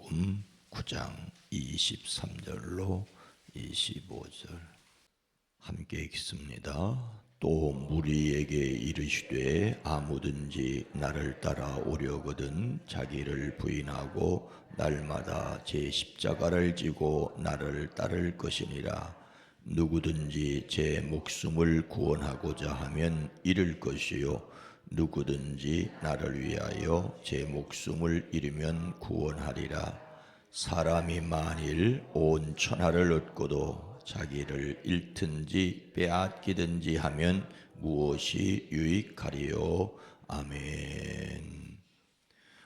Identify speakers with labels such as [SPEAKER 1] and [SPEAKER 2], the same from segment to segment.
[SPEAKER 1] 마태복음 9장 23절로 25절 함께 읽습니다. 또 무리에게 이르시되 아무든지 나를 따라오려거든 자기를 부인하고 날마다 제 십자가를 지고 나를 따를 것이니라. 누구든지 제 목숨을 구원하고자 하면 잃을 것이요 누구든지 나를 위하여 제 목숨을 잃으면 구원하리라. 사람이 만일 온 천하를 얻고도 자기를 잃든지 빼앗기든지 하면 무엇이 유익하리요. 아멘.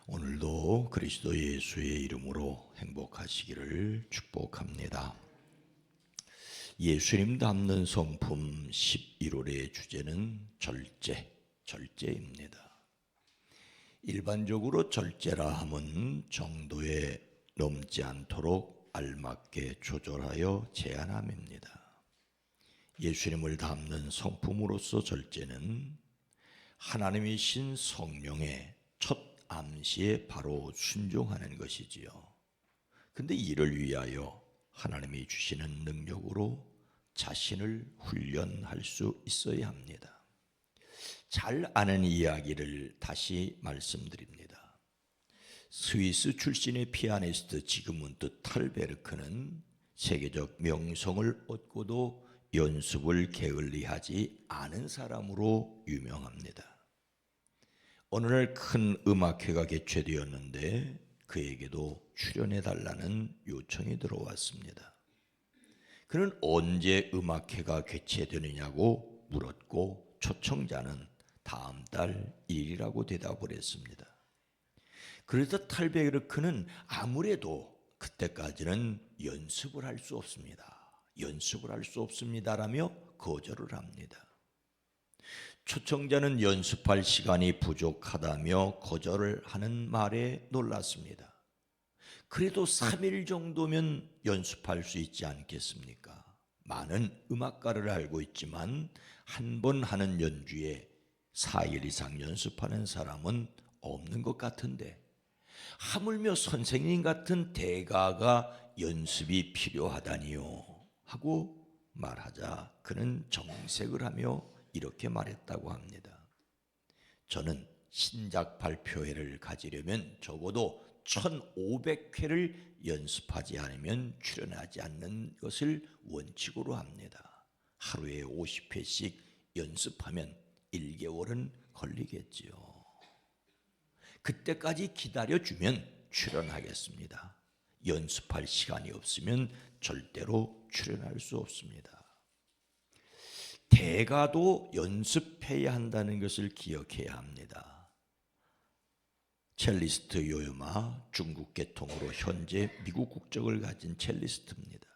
[SPEAKER 1] 오늘도 그리스도 예수의 이름으로 행복하시기를 축복합니다. 예수님 닮는 성품 11월의 주제는 절제입니다. 일반적으로 절제라 함은 정도에 넘지 않도록 알맞게 조절하여 제한함입니다. 예수님을 닮는 성품으로서 절제는 하나님이신 성령의 첫 암시에 바로 순종하는 것이지요. 근데 이를 위하여 하나님이 주시는 능력으로 자신을 훈련할 수 있어야 합니다. 잘 아는 이야기를 다시 말씀드립니다. 스위스 출신의 피아니스트 지그문트 탈베르크는 세계적 명성을 얻고도 연습을 게을리하지 않은 사람으로 유명합니다. 어느 날 큰 음악회가 개최되었는데 그에게도 출연해달라는 요청이 들어왔습니다. 그는 언제 음악회가 개최되느냐고 물었고 초청자는 다음 달 1일이라고 대답을 했습니다. 그래서 탈베르크는 아무래도 그때까지는 연습을 할 수 없습니다라며 거절을 합니다. 초청자는 연습할 시간이 부족하다며 거절을 하는 말에 놀랐습니다. 그래도 3일 정도면 연습할 수 있지 않겠습니까? 많은 음악가를 알고 있지만 한 번 하는 연주에 4일 이상 연습하는 사람은 없는 것 같은데 하물며 선생님 같은 대가가 연습이 필요하다니요 하고 말하자 그는 정색을 하며 이렇게 말했다고 합니다. 저는 신작 발표회를 가지려면 적어도 1500회를 연습하지 않으면 출연하지 않는 것을 원칙으로 합니다. 하루에 50회씩 연습하면 1개월은 걸리겠지요. 그때까지 기다려주면 출연하겠습니다. 연습할 시간이 없으면 절대로 출연할 수 없습니다. 대가도 연습해야 한다는 것을 기억해야 합니다. 첼리스트 요요마, 중국 계통으로 현재 미국 국적을 가진 첼리스트입니다.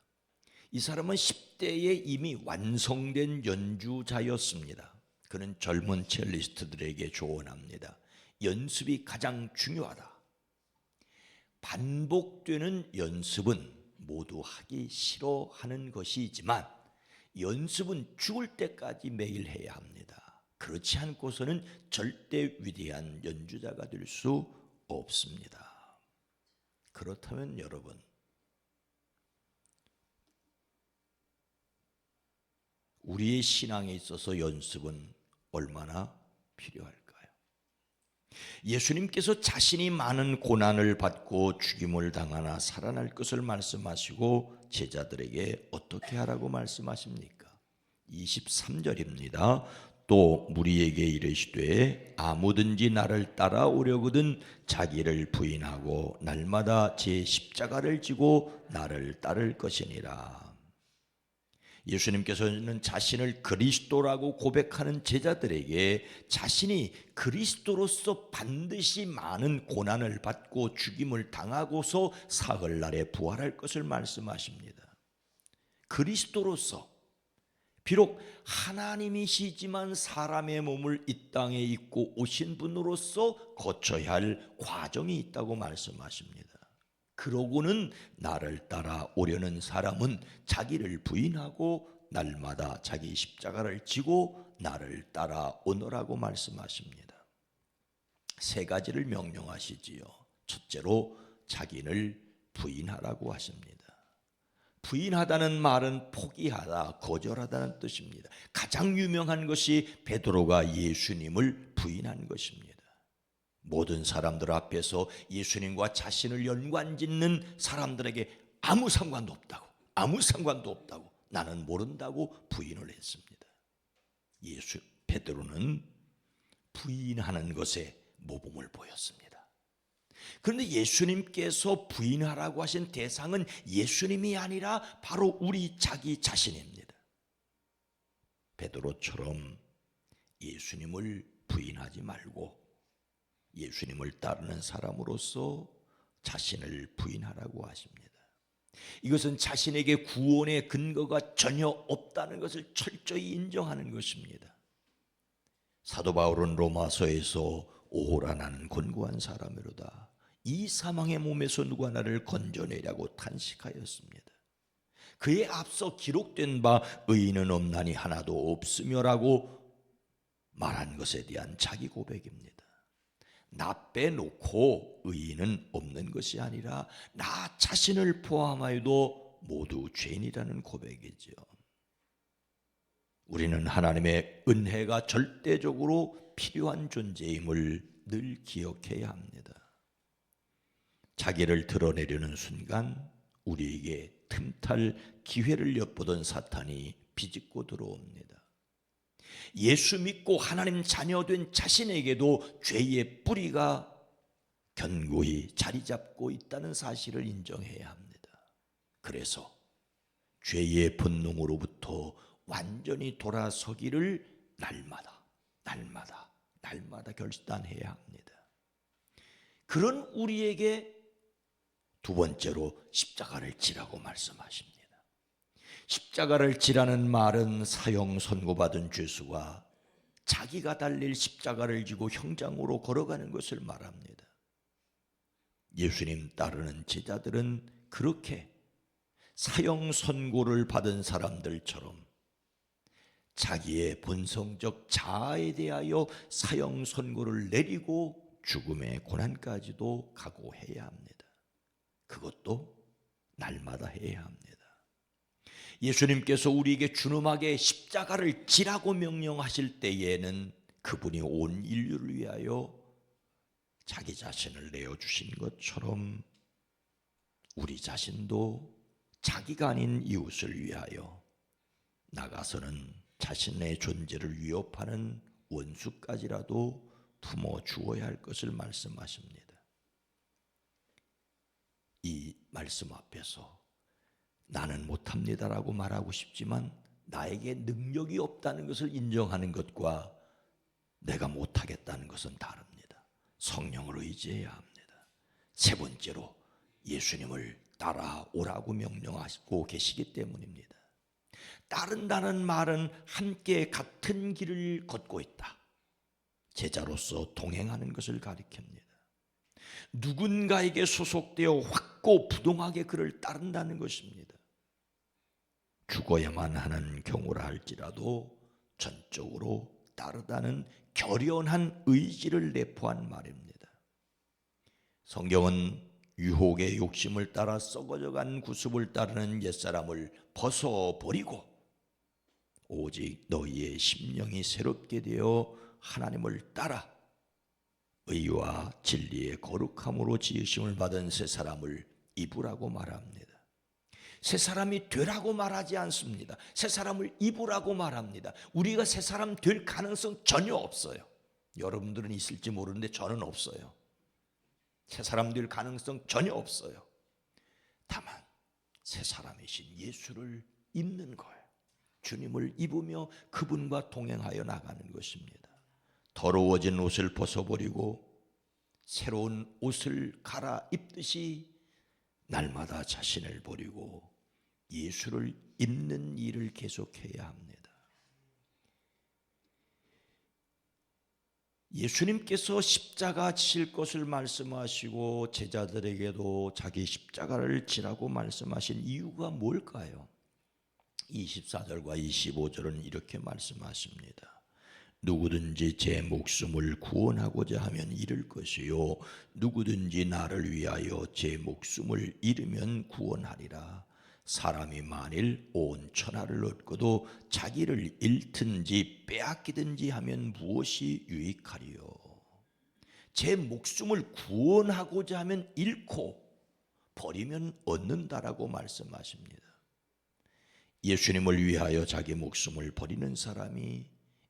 [SPEAKER 1] 이 사람은 10대에 이미 완성된 연주자였습니다. 그는 젊은 첼리스트들에게 조언합니다. 연습이 가장 중요하다. 반복되는 연습은 모두 하기 싫어하는 것이지만 연습은 죽을 때까지 매일 해야 합니다. 그렇지 않고서는 절대 위대한 연주자가 될 수 없습니다. 그렇다면 여러분, 우리의 신앙에 있어서 연습은 얼마나 필요할까요? 예수님께서 자신이 많은 고난을 받고 죽임을 당하나 살아날 것을 말씀하시고 제자들에게 어떻게 하라고 말씀하십니까? 23절입니다. 또 무리에게 이르시되 아무든지 나를 따라오려거든 자기를 부인하고 날마다 제 십자가를 지고 나를 따를 것이니라. 예수님께서는 자신을 그리스도라고 고백하는 제자들에게 자신이 그리스도로서 반드시 많은 고난을 받고 죽임을 당하고서 사흘날에 부활할 것을 말씀하십니다. 그리스도로서 비록 하나님이시지만 사람의 몸을 이 땅에 입고 오신 분으로서 거쳐야 할 과정이 있다고 말씀하십니다. 그러고는 나를 따라오려는 사람은 자기를 부인하고 날마다 자기 십자가를 지고 나를 따라오너라고 말씀하십니다. 세 가지를 명령하시지요. 첫째로 자기를 부인하라고 하십니다. 부인하다는 말은 포기하다, 거절하다는 뜻입니다. 가장 유명한 것이 베드로가 예수님을 부인한 것입니다. 모든 사람들 앞에서 예수님과 자신을 연관짓는 사람들에게 아무 상관도 없다고 나는 모른다고 부인을 했습니다. 베드로는 부인하는 것에 모범을 보였습니다. 그런데 예수님께서 부인하라고 하신 대상은 예수님이 아니라 바로 우리 자기 자신입니다. 베드로처럼 예수님을 부인하지 말고 예수님을 따르는 사람으로서 자신을 부인하라고 하십니다. 이것은 자신에게 구원의 근거가 전혀 없다는 것을 철저히 인정하는 것입니다. 사도 바울은 로마서에서 오호라 나는 곤고한 사람이로다. 이 사망의 몸에서 누가 나를 건져내려고 탄식하였습니다. 그에 앞서 기록된 바 의인은 없나니 하나도 없으며라고 말한 것에 대한 자기 고백입니다. 나 빼놓고 의인은 없는 것이 아니라 나 자신을 포함하여도 모두 죄인이라는 고백이죠. 우리는 하나님의 은혜가 절대적으로 필요한 존재임을 늘 기억해야 합니다. 자기를 드러내려는 순간 우리에게 틈탈 기회를 엿보던 사탄이 비집고 들어옵니다. 예수 믿고 하나님 자녀된 자신에게도 죄의 뿌리가 견고히 자리 잡고 있다는 사실을 인정해야 합니다. 그래서 죄의 본능으로부터 완전히 돌아서기를 날마다 결단해야 합니다. 그런 우리에게 두 번째로 십자가를 지라고 말씀하십니다. 십자가를 지라는 말은 사형 선고받은 죄수가 자기가 달릴 십자가를 지고 형장으로 걸어가는 것을 말합니다. 예수님 따르는 제자들은 그렇게 사형 선고를 받은 사람들처럼 자기의 본성적 자아에 대하여 사형 선고를 내리고 죽음의 고난까지도 각오해야 합니다. 그것도 날마다 해야 합니다. 예수님께서 우리에게 준엄하게 십자가를 지라고 명령하실 때에는 그분이 온 인류를 위하여 자기 자신을 내어주신 것처럼 우리 자신도 자기가 아닌 이웃을 위하여 나가서는 자신의 존재를 위협하는 원수까지라도 품어주어야 할 것을 말씀하십니다. 이 말씀 앞에서 나는 못합니다라고 말하고 싶지만 나에게 능력이 없다는 것을 인정하는 것과 내가 못하겠다는 것은 다릅니다. 성령을 의지해야 합니다. 세 번째로 예수님을 따라오라고 명령하시고 계시기 때문입니다. 따른다는 말은 함께 같은 길을 걷고 있다. 제자로서 동행하는 것을 가리킵니다. 누군가에게 소속되어 확고부동하게 그를 따른다는 것입니다. 죽어야만 하는 경우라 할지라도 전적으로 따르다는 결연한 의지를 내포한 말입니다. 성경은 유혹의 욕심을 따라 썩어져간 구습을 따르는 옛사람을 벗어버리고 오직 너희의 심령이 새롭게 되어 하나님을 따라 의와 진리의 거룩함으로 지으심을 받은 새 사람을 입으라고 말합니다. 새 사람이 되라고 말하지 않습니다. 새 사람을 입으라고 말합니다. 우리가 새 사람 될 가능성 전혀 없어요. 여러분들은 있을지 모르는데 저는 없어요. 새 사람 될 가능성 전혀 없어요. 다만 새 사람이신 예수를 입는 거예요. 주님을 입으며 그분과 동행하여 나가는 것입니다. 더러워진 옷을 벗어버리고 새로운 옷을 갈아입듯이 날마다 자신을 버리고 예수를 입는 일을 계속해야 합니다. 예수님께서 십자가 지실 것을 말씀하시고 제자들에게도 자기 십자가를 지라고 말씀하신 이유가 뭘까요? 24절과 25절은 이렇게 말씀하십니다. 누구든지 제 목숨을 구원하고자 하면 잃을 것이요 누구든지 나를 위하여 제 목숨을 잃으면 구원하리라. 사람이 만일 온 천하를 얻고도 자기를 잃든지 빼앗기든지 하면 무엇이 유익하리요? 제 목숨을 구원하고자 하면 잃고 버리면 얻는다라고 말씀하십니다. 예수님을 위하여 자기 목숨을 버리는 사람이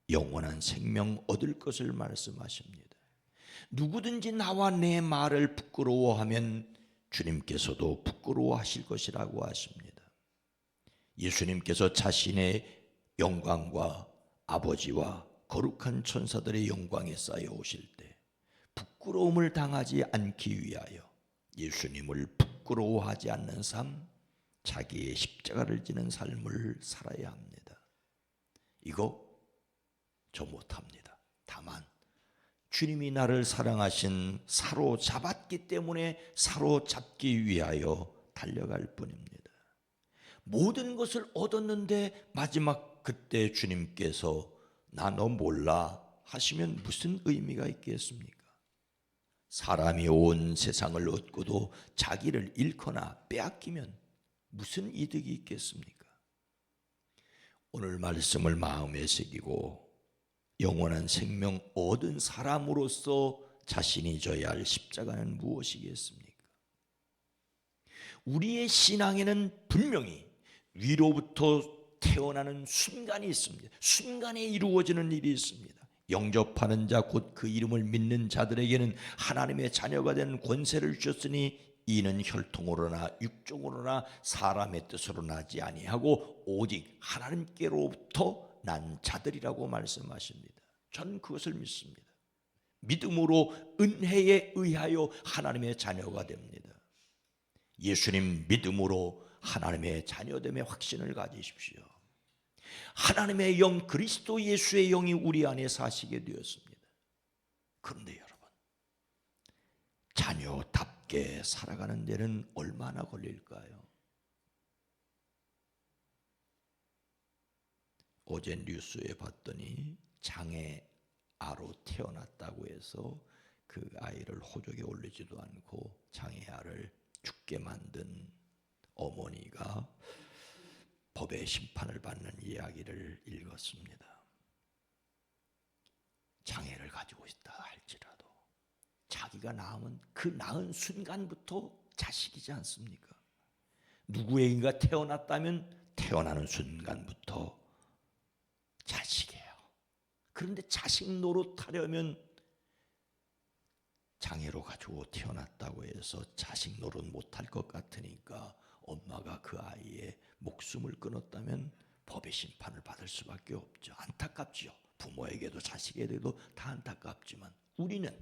[SPEAKER 1] 영원한 생명 얻을 것을 말씀하십니다. 누구든지 나와 내 말을 부끄러워하면 주님께서도 부끄러워하실 것이라고 하십니다. 예수님께서 자신의 영광과 아버지와 거룩한 천사들의 영광에 쌓여 오실 때 부끄러움을 당하지 않기 위하여 예수님을 부끄러워하지 않는 삶, 자기의 십자가를 지는 삶을 살아야 합니다. 이거 저 못합니다. 다만 주님이 나를 사랑하신 사로잡았기 때문에 사로잡기 위하여 달려갈 뿐입니다. 모든 것을 얻었는데 마지막 그때 주님께서 나 너 몰라 하시면 무슨 의미가 있겠습니까? 사람이 온 세상을 얻고도 자기를 잃거나 빼앗기면 무슨 이득이 있겠습니까? 오늘 말씀을 마음에 새기고 영원한 생명 얻은 사람으로서 자신이 져야 할 십자가는 무엇이겠습니까? 우리의 신앙에는 분명히 위로부터 태어나는 순간이 있습니다. 순간에 이루어지는 일이 있습니다. 영접하는 자 곧 그 이름을 믿는 자들에게는 하나님의 자녀가 된 권세를 주셨으니 이는 혈통으로나 육종으로나 사람의 뜻으로 나지 아니하고 오직 하나님께로부터 난 자들이라고 말씀하십니다. 전 그것을 믿습니다. 믿음으로 은혜에 의하여 하나님의 자녀가 됩니다. 예수님 믿음으로 하나님의 자녀됨의 확신을 가지십시오. 하나님의 영 그리스도 예수의 영이 우리 안에 사시게 되었습니다. 그런데 여러분, 자녀답게 살아가는 데는 얼마나 걸릴까요? 어제 뉴스에 봤더니 장애아로 태어났다고 해서 그 아이를 호적에 올리지도 않고 장애아를 죽게 만든 어머니가 법의 심판을 받는 이야기를 읽었습니다. 장애를 가지고 있다 할지라도 자기가 낳으면 그 낳은 순간부터 자식이지 않습니까? 누구에게가 태어났다면 태어나는 순간부터 자식이에요. 그런데 자식 노릇하려면 장애로 가지고 태어났다고 해서 자식 노릇 못할 것 같으니까 엄마가 그 아이의 목숨을 끊었다면 법의 심판을 받을 수밖에 없죠. 안타깝지요. 부모에게도 자식에게도 다 안타깝지만 우리는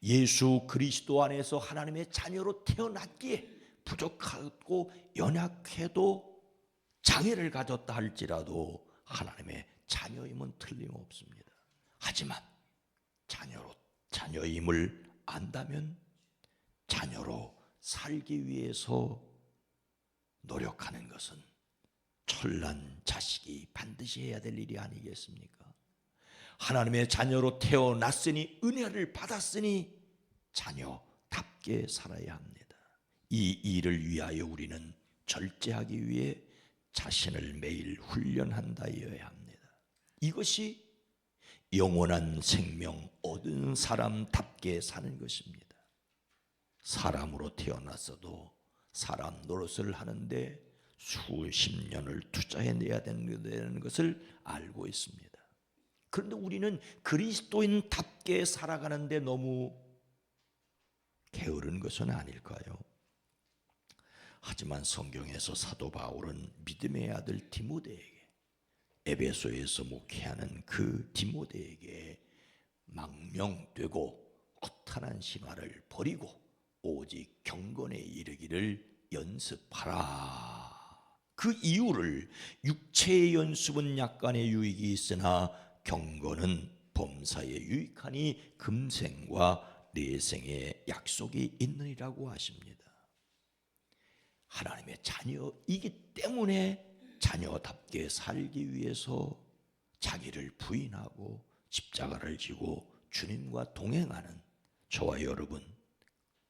[SPEAKER 1] 예수 그리스도 안에서 하나님의 자녀로 태어났기에 부족하고 연약해도 장애를 가졌다 할지라도 하나님의 자녀임은 틀림없습니다. 하지만 자녀임을 안다면 자녀로 살기 위해서 노력하는 것은 철난 자식이 반드시 해야 될 일이 아니겠습니까? 하나님의 자녀로 태어났으니 은혜를 받았으니 자녀답게 살아야 합니다. 이 일을 위하여 우리는 절제하기 위해 자신을 매일 훈련한다여야 합니다. 이것이 영원한 생명 얻은 사람답게 사는 것입니다. 사람으로 태어났어도 사람 노릇을 하는데 수십 년을 투자해내야 되는 것을 알고 있습니다. 그런데 우리는 그리스도인답게 살아가는데 너무 게으른 것은 아닐까요? 하지만 성경에서 사도 바울은 믿음의 아들 디모데에게 에베소에서 목회하는 그 디모데에게 망명되고 허탄한 신화를 버리고 오직 경건에 이르기를 연습하라. 그 이유를 육체의 연습은 약간의 유익이 있으나 경건은 범사에 유익하니 금생과 내생의 약속이 있느니라고 하십니다. 하나님의 자녀이기 때문에 자녀답게 살기 위해서 자기를 부인하고 십자가를 지고 주님과 동행하는 저와 여러분,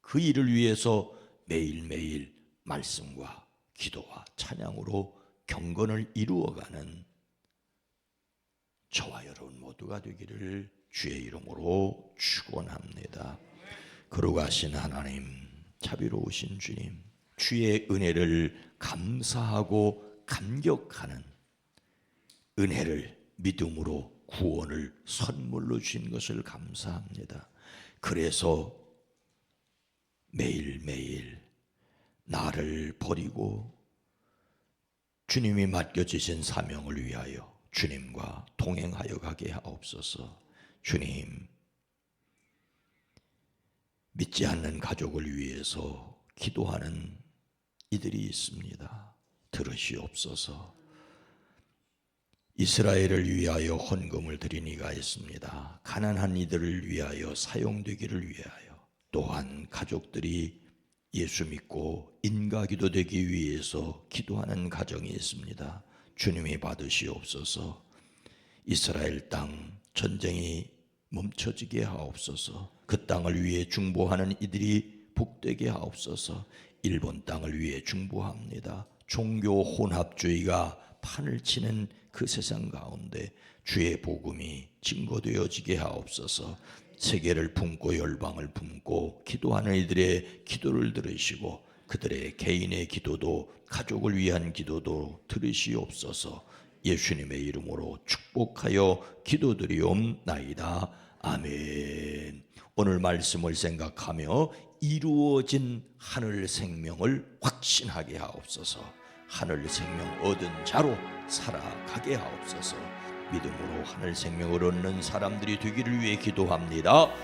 [SPEAKER 1] 그 일을 위해서 매일매일 말씀과 기도와 찬양으로 경건을 이루어가는 저와 여러분 모두가 되기를 주의 이름으로 축원합니다. 거룩하신 하나님, 자비로우신 주님, 주의 은혜를 감사하고 감격하는, 은혜를 믿음으로 구원을 선물로 주신 것을 감사합니다. 그래서 매일매일 나를 버리고 주님이 맡겨주신 사명을 위하여 주님과 동행하여 가게 하옵소서. 주님, 믿지 않는 가족을 위해서 기도하는 이들이 있습니다. 들으시옵소서. 이스라엘을 위하여 헌금을 드린 이가 있습니다. 가난한 이들을 위하여 사용되기를 위하여, 또한 가족들이 예수 믿고 인가기도 되기 위해서 기도하는 가정이 있습니다. 주님이 받으시옵소서. 이스라엘 땅 전쟁이 멈춰지게 하옵소서. 그 땅을 위해 중보하는 이들이 복되게 하옵소서. 일본 땅을 위해 중보합니다. 종교 혼합주의가 판을 치는 그 세상 가운데 주의 복음이 증거되어지게 하옵소서. 세계를 품고 열방을 품고 기도하는 이들의 기도를 들으시고 그들의 개인의 기도도, 가족을 위한 기도도 들으시옵소서. 예수님의 이름으로 축복하여 기도드리옵나이다. 아멘. 오늘 말씀을 생각하며 이루어진 하늘 생명을 확신하게 하옵소서. 하늘 생명 얻은 자로 살아가게 하옵소서. 믿음으로 하늘 생명을 얻는 사람들이 되기를 위해 기도합니다.